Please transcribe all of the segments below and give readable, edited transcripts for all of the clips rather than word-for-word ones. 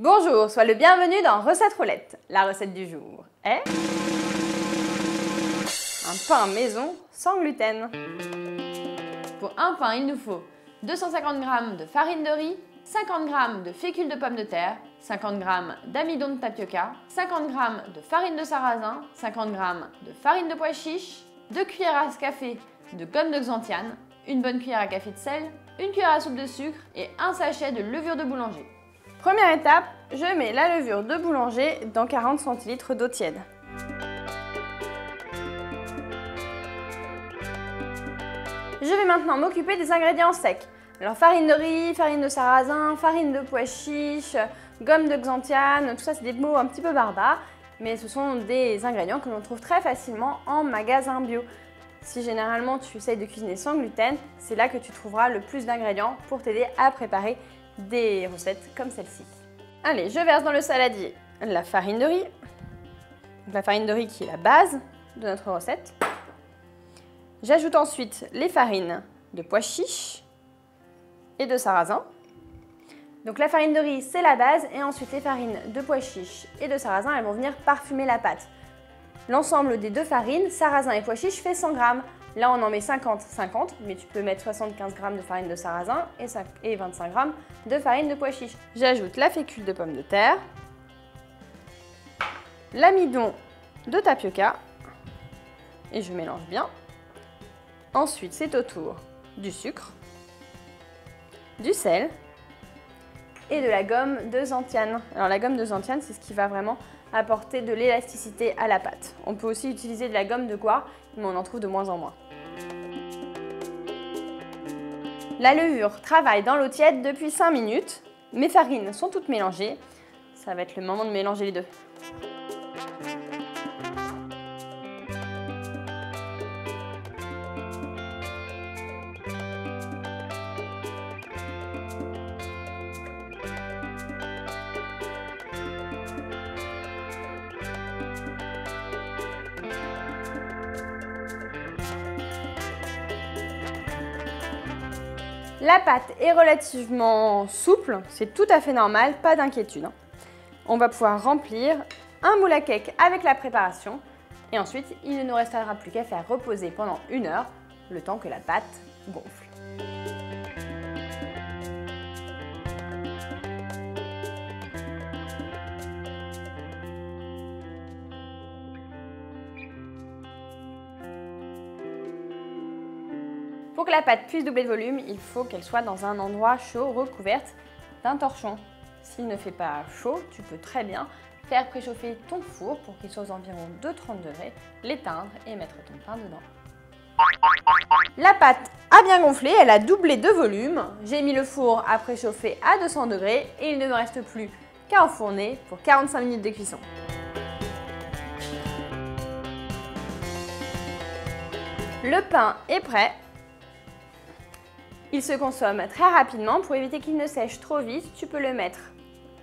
Bonjour, sois le bienvenu dans Recette Roulette. La recette du jour est un pain maison sans gluten. Pour un pain, il nous faut 250 g de farine de riz, 50 g de fécule de pommes de terre, 50 g d'amidon de tapioca, 50 g de farine de sarrasin, 50 g de farine de pois chiche, 2 cuillères à café de gomme de xanthiane, une bonne cuillère à café de sel, une cuillère à soupe de sucre et un sachet de levure de boulanger. Première étape, je mets la levure de boulanger dans 40 cl d'eau tiède. Je vais maintenant m'occuper des ingrédients secs. Alors farine de riz, farine de sarrasin, farine de pois chiche, gomme de xanthiane, tout ça c'est des mots un petit peu barbares, mais ce sont des ingrédients que l'on trouve très facilement en magasin bio. Si généralement tu essayes de cuisiner sans gluten, c'est là que tu trouveras le plus d'ingrédients pour t'aider à préparer des recettes comme celle-ci. Allez, je verse dans le saladier la farine de riz, la farine de riz qui est la base de notre recette. J'ajoute ensuite les farines de pois chiche et de sarrasin. Donc la farine de riz, c'est la base, et ensuite les farines de pois chiche et de sarrasin, elles vont venir parfumer la pâte. L'ensemble des deux farines, sarrasin et pois chiche, fait 100 g. Là, on en met 50-50, mais tu peux mettre 75 g de farine de sarrasin et 25 g de farine de pois chiche. J'ajoute la fécule de pommes de terre, l'amidon de tapioca, et je mélange bien. Ensuite, c'est au tour du sucre, du sel et de la gomme de xanthiane. Alors la gomme de xanthiane, c'est ce qui va vraiment apporter de l'élasticité à la pâte. On peut aussi utiliser de la gomme de goire, mais on en trouve de moins en moins. La levure travaille dans l'eau tiède depuis 5 minutes. Mes farines sont toutes mélangées. Ça va être le moment de mélanger les deux. La pâte est relativement souple, c'est tout à fait normal, pas d'inquiétude. On va pouvoir remplir un moule à cake avec la préparation et ensuite il ne nous restera plus qu'à faire reposer pendant 1 heure, le temps que la pâte gonfle. Pour que la pâte puisse doubler de volume, il faut qu'elle soit dans un endroit chaud, recouverte d'un torchon. S'il ne fait pas chaud, tu peux très bien faire préchauffer ton four pour qu'il soit aux environs de 30 degrés, l'éteindre et mettre ton pain dedans. La pâte a bien gonflé, elle a doublé de volume. J'ai mis le four à préchauffer à 200 degrés et il ne me reste plus qu'à enfourner pour 45 minutes de cuisson. Le pain est prêt. Il se consomme très rapidement. Pour éviter qu'il ne sèche trop vite, tu peux le mettre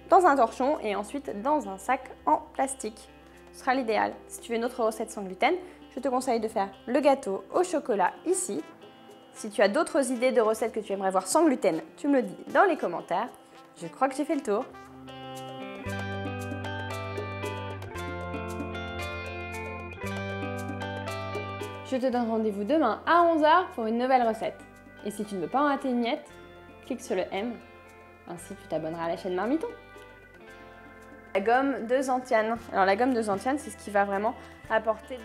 dans un torchon et ensuite dans un sac en plastique. Ce sera l'idéal. Si tu veux une autre recette sans gluten, je te conseille de faire le gâteau au chocolat ici. Si tu as d'autres idées de recettes que tu aimerais voir sans gluten, tu me le dis dans les commentaires. Je crois que j'ai fait le tour. Je te donne rendez-vous demain à 11 h pour une nouvelle recette. Et si tu ne veux pas en rater une miette, clique sur le M, ainsi tu t'abonneras à la chaîne Marmiton. La gomme de xanthiane. Alors la gomme de xanthiane, c'est ce qui va vraiment apporter